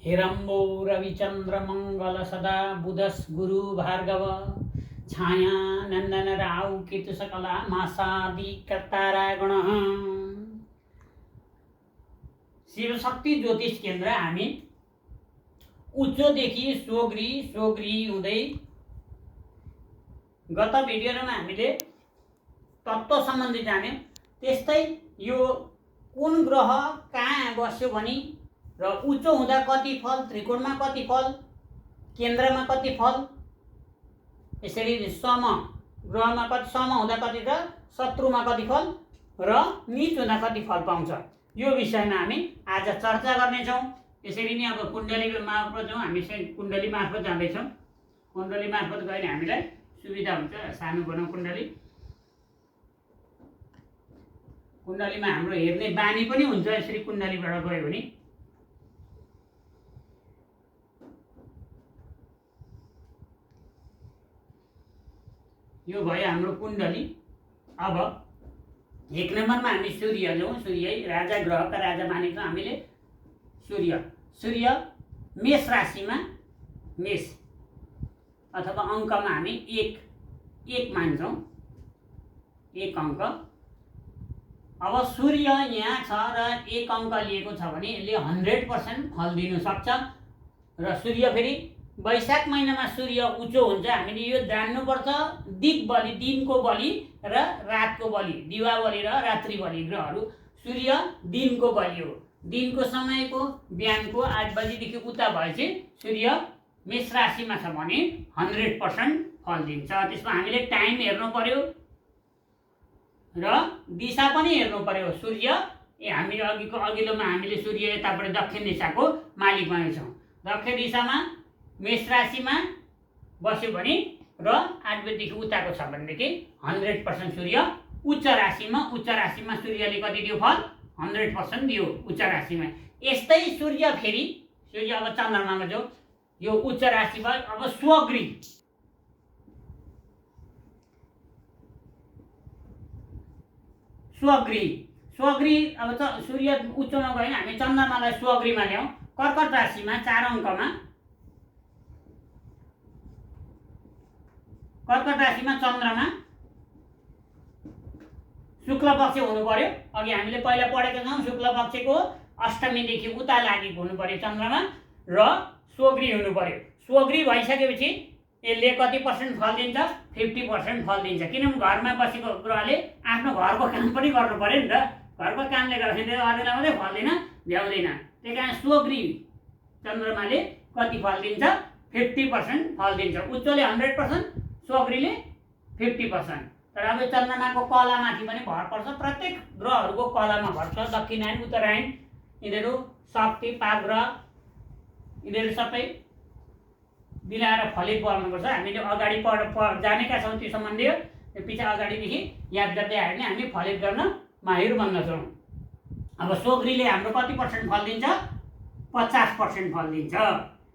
हेरम्बो रविचन्द्र मंगल सदा बुधस गुरु भार्गव छाया नंदन राव केतु सकला मासादि कर्तारा गण। शिवशक्ति ज्योतिष केन्द्र हामी उच्चदेखि सोग्री सोग्री हुँदै गत भिडियोमा हामीले तत्त्व सम्बन्धी जान्यौं। त्यस्तै यो कुन ग्रह कहाँ बस्यो भनी र उच्च हुँदा कति फल, त्रिकोणमा कति फल, केन्द्रमा कति फल, यसरी सम ग्रहमा कति सम हुँदा कति र शत्रुमा कति फल र नीच हुँदा कति फल पाउँछ, यो विषयमा हामी आज चर्चा गर्नेछौँ। यसरी नै अब कुण्डली मार्फत जाउँ, हामी कुण्डली मार्फत जाँदैछौँ। कुण्डली मार्फत गयो भने हामीलाई सुविधा हुन्छ। सानो बनाउँ कुण्डली। कुण्डलीमा हाम्रो हेर्ने बानी पनि हुन्छ। यसरी कुण्डलीबाट गयो भने यो भयो हाम्रो कुण्डली। अब एक नम्बरमा हामी सूर्य जाउँ। सूर्य राजा ग्रहका राजा मानिन्छ हामीले। सूर्य मेष राशिमा, मेष अथवा अङ्कमा हामी एक मान्छौँ, एक अङ्क। अब सूर्य यहाँ छ र एक अङ्क लिएको छ भने यसले 100% फल दिन सक्छ। र सूर्य फेरि वैशाख महिनामा सूर्य उच्च हुन्छ। हामीले यो जान्नुपर्छ। दिक बलि, दिनको बलि र रातको बलि, दिवा बलि र रात्रि बलि ग्रहहरू। सूर्य दिनको बलि हो। दिनको समयको बिहानको 8 बजीदेखि उता भएपछि सूर्य मेष राशिमा छ भने 100% फल दिन्छ। त्यसमा हामीले टाइम हेर्नु पर्यो र दिशा पनि हेर्नु पर्यो। सूर्य हामी अघिल्लोमा हामीले सूर्य यताबाट दक्षिण दिशाको मालिक बनेछौँ। दक्षिण दिशामा मेष राशिमा बस्यो भने र 8 बजीदेखि उताको छ भनेदेखि 100% सूर्य उच्च राशिमा सूर्यले कति दियो फल? 100% दियो उच्च राशिमा। यस्तै सूर्य अब चन्द्रमामा जो यो उच्च राशि भयो। अब स्वग्री अब सूर्य उच्चमा गयो भने हामी चन्द्रमालाई स्वग्रीमा ल्याउँ। कर्कट राशिमा 4 अङ्कमा, कर्कट राशिमा चन्द्रमा शुक्ल पक्ष हुनु पर्यो। अघि हामीले पहिला पढेका छौँ शुक्ल पक्षको अष्टमीदेखि उता लागेको हुनु पर्यो चन्द्रमा र स्वग्री हुनु पर्यो। स्वग्री भइसकेपछि यसले कति % फल दिन्छ? 50% फल दिन्छ। किनभने घरमा बसेको ग्रहले आफ्नो घरको काम पनि गर्नु पर्यो नि त। घरको कामले गर्दाखेरि अरूलाई मात्रै फल दिन भ्याउँदैन। त्यही कारण स्वग्री चन्द्रमाले कति फल दिन्छ? 50% फल दिन्छ। उच्चले 100%, स्वग्रीले 50%। तर अब चन्द्रमाको कलामाथि पनि भर पर्छ। प्रत्येक ग्रहहरूको कलामा भर पर्छ। दक्षिणायन, उत्तरायण, यिनीहरू शक्ति, पापग्रह, यिनीहरू सबै मिलाएर फलित बनाउनुपर्छ। हामीले अगाडि जानेका छौँ त्यो सम्बन्धी। पछि अगाडिदेखि याद गर्दै आयो भने हामी फलित गर्न माहिर बन्दछौँ। अब स्वग्रीले हाम्रो कति % फल दिन्छ? 50% फल दिन्छ।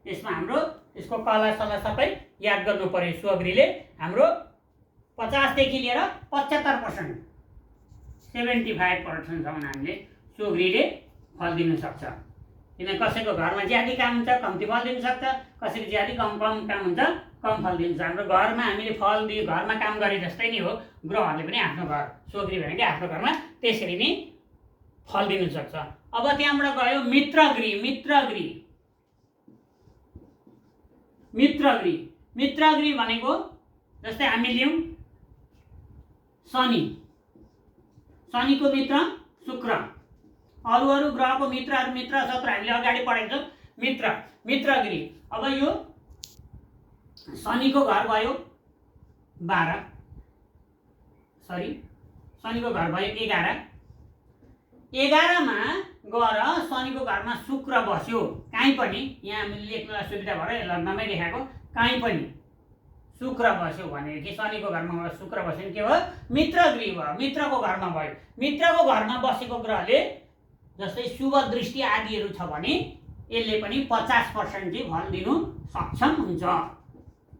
यसमा हाम्रो यसको कला सला सबै याद गर्नु पर्यो। स्वग्रीले हाम्रो 50 देखि लिएर 75%, 75% सम्म हामीले स्वग्रीले फल दिन सक्छ। किन कसैको घरमा ज्यादा काम हुन्छ, कम्ती फल दिन सक्छ। कसैको ज्यादा कम काम हुन्छ, कम फल दिन्छ। हाम्रो घरमा हामीले फल दियो, घरमा काम गरे जस्तै नै हो ग्रहहरूले पनि आफ्नो घर, स्वग्री भनेको आफ्नो घरमा त्यसरी नै फल दिन सक्छ। अब त्यहाँबाट गयो मित्रगृह भनेको जस्तै हामी लियौँ शनिको मित्र शुक्र। अरू ग्रहको मित्र शत्रु हामीले अगाडि पढेको छौँ। मित्रगृह अब यो शनिको घर भयो 12, शनिको घर भयो 11मा गएर शनिको घरमा शुक्र बस्यो। कहीँ पनि यहाँ हामीले लेख्नलाई सुविधा भएर लग्नमै लेखाएको, कहीँ पनि शुक्र बस्यो भनेदेखि शनिको घरमा शुक्र बस्यो भने के भयो? मित्रगृह भयो, मित्रको घरमा भयो। मित्रको घरमा बसेको ग्रहले जस्तै शुभ दृष्टि आदिहरू छ भने यसले पनि 50% चाहिँ फल दिनु सक्षम हुन्छ।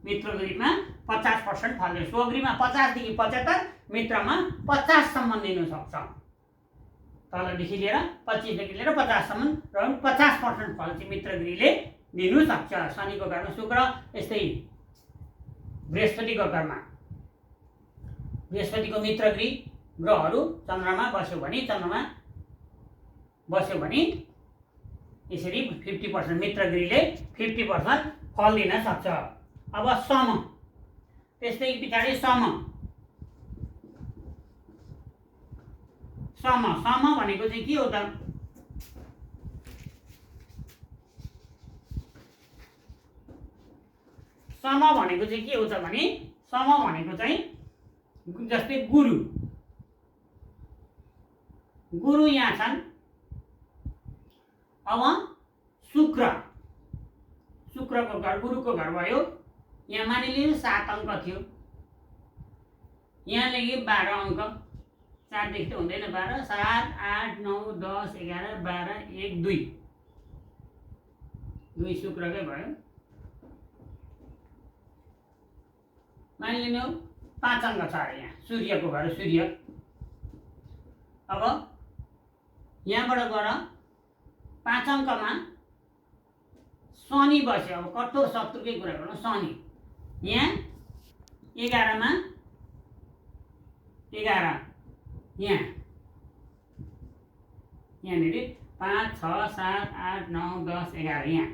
मित्रगृहमा 50% फल दिन्छ। स्वग्रीमा 50 देखि 75, मित्रमा 50 सम्म दिनु सक्छ। तलदेखि लिएर 25 देखि लिएर 50 सम्म र 50% फल चाहिँ मित्र गृहले दिनु सक्छ। शनिको घरमा शुक्र, यस्तै बृहस्पतिको घरमा बृहस्पतिको मित्र गृह ग्रहहरू चन्द्रमा बस्यो भने यसरी 50% मित्र गृहले 50% फल दिन सक्छ। अब सम, त्यस्तै पछाडि सम भनेको चाहिँ के हो त? सम भनेको चाहिँ के हो त भने सम भनेको चाहिँ जस्तै गुरु यहाँ छन्। अब शुक्रको घर गुरुको घर भयो। यहाँ मानिलिनु 7 अङ्क थियो, यहाँ लेखे 12 अङ्क, 4 देखि त हुँदैन, 12 7 8 9 10 11 12 1 2 शुक्रकै भयो। मानिलिनु 5 अङ्क छ अरे यहाँ सूर्यको घर सूर्य। अब यहाँबाट गएर 5 अङ्कमा शनि बस्यो। अब कठोर शत्रुकै कुरा गरौँ, शनि यहाँ 11मा 11 यहाँनिर 5 6 7 8 9 10 11 यहाँ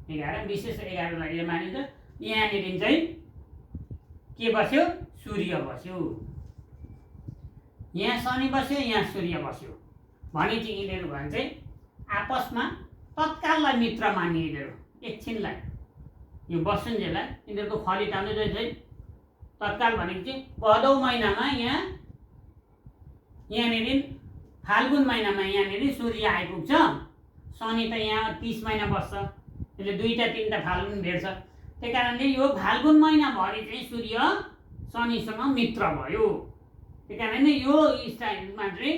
11 विशेष 11 लाई मानिन्छ। यहाँनिर चाहिँ के बस्यो? सूर्य बस्यो। यहाँ शनि बस्यो, यहाँ सूर्य बस्यो भने चाहिँ यिनीहरू भने चाहिँ आपसमा तत्काललाई मित्र मानिए। यिनीहरू एकछिनलाई यो बसुन्जेललाई यिनीहरूको फलित आउने चाहिँ तत्काल भनेको चाहिँ भदौ महिनामा यहाँनिर फाल्गुन महिनामा यहाँनिर सूर्य आइपुग्छ। शनि त यहाँ 30 महिना बस्छ, त्यसले 2-3 फाल्गुन भेट्छ। त्यही कारणले यो फाल्गुन महिनाभरि चाहिँ सूर्य शनिसँग मित्र भयो। त्यही कारणले यो स्टाइलमा चाहिँ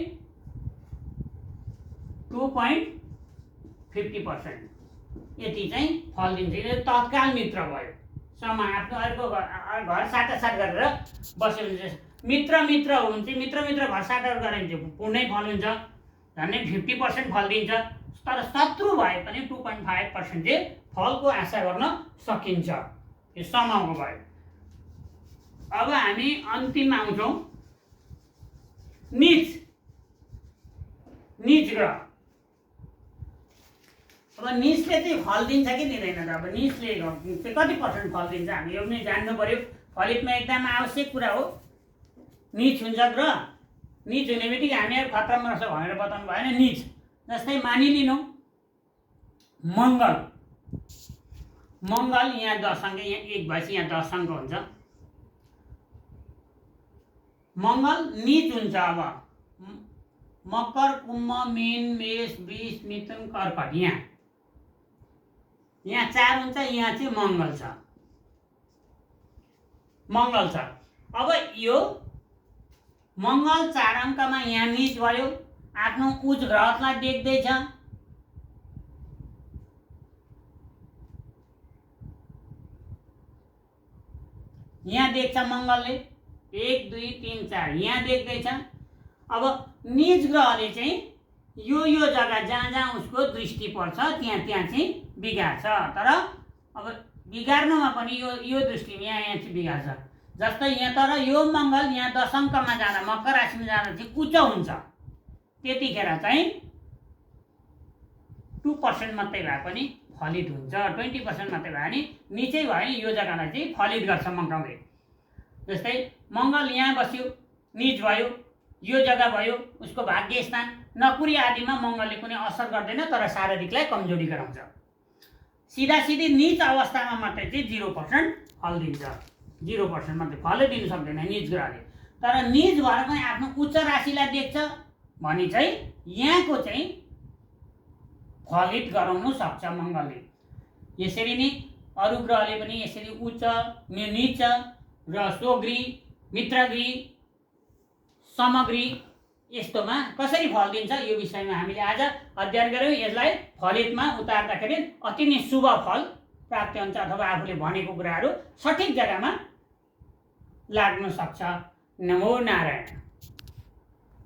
2.50% यति चाहिँ फल दिन्छ। यो तत्काल मित्र भयो। समा आफ्नो अर्को घर साटासाट गरेर बस्यो भने मित्र हुन्छ। मित्र घर साटासाट गरेर चाहिँ पूर्णै फल हुन्छ, झन्डै 50% फल दिन्छ। तर शत्रु भए पनि 2.5% चाहिँ फलको आशा गर्न सकिन्छ। यो समाको भयो। अब हामी अन्तिममा आउँछौँ नीच ग्रह। अब नीचले चाहिँ फल दिन्छ कि दिँदैन त? अब नीचले चाहिँ कति % फल दिन्छ हामी यो पनि जान्नु पर्यो। फलितमा एकदम आवश्यक कुरा हो। नीच हुन्छ ग्रह, नीच हुने बित्तिकै हामीहरू खतरामा रहेछ भनेर बताउनु भएन। नीच जस्तै मानिलिनु मङ्गल यहाँ 10 अङ्क, यहाँ 1 भएपछि यहाँ 10 अङ्क हुन्छ। मङ्गल नीच हुन्छ। अब मकर कुम्भ मीन मेष वृष मिथुन कर्कट यहाँ 4 हुन्छ। यहाँ चाहिँ मङ्गल छ। अब यो मङ्गल 4 अङ्कमा यहाँ नीच भयो, आफ्नो उच्च ग्रहलाई देख्दैछ। यहाँ देख्छ मङ्गलले 1 2 3 4 यहाँ देख्दैछ। अब नीच ग्रहले चाहिँ यो जग्गा जहाँ उसको दृष्टि पर्छ त्यहाँ चाहिँ बिगार्छ। तर अब बिगार्नुमा पनि यो दृष्टिमा यहाँ चाहिँ बिगार्छ। जस्तै यहाँ तर यो मङ्गल यहाँ 10 अङ्कमा जाँदा मकर राशिमा जाँदा चाहिँ उच्च हुन्छ। त्यतिखेर चाहिँ 2% मात्रै भए पनि फलित हुन्छ, 20% मात्रै भए पनि निचै भयो नि यो जग्गालाई चाहिँ फलित गर्छ मङ्गलले। जस्तै मङ्गल यहाँ बस्यो, नीच भयो, यो जग्गा भयो उसको भाग्य स्थान। नकुरी आदिमा मङ्गलले कुनै असर गर्दैन, तर शारीरिकलाई कमजोरी गराउँछ। सिधी नीच अवस्थामा मात्रै चाहिँ 0% फल दिन्छ। 0% मात्रै फलै दिन सक्दैन नीच ग्रहले। तर नीच भएर पनि आफ्नो उच्च राशिलाई देख्छ भने चाहिँ यहाँको चाहिँ फलित गराउन सक्छ मङ्गलले। यसरी नै अरू ग्रहले पनि यसरी उच्च नीच र स्वगृह मित्रगृह समगृह यस्तोमा कसरी फल दिन्छ यो विषयमा हामीले आज अध्ययन गर्यौँ। यसलाई फलितमा उतार्दाखेरि अति नै शुभ फल प्राप्त हुन्छ अथवा आफूले भनेको कुराहरू सठिक जग्गामा लाग्न सक्छ। नमो नारायण।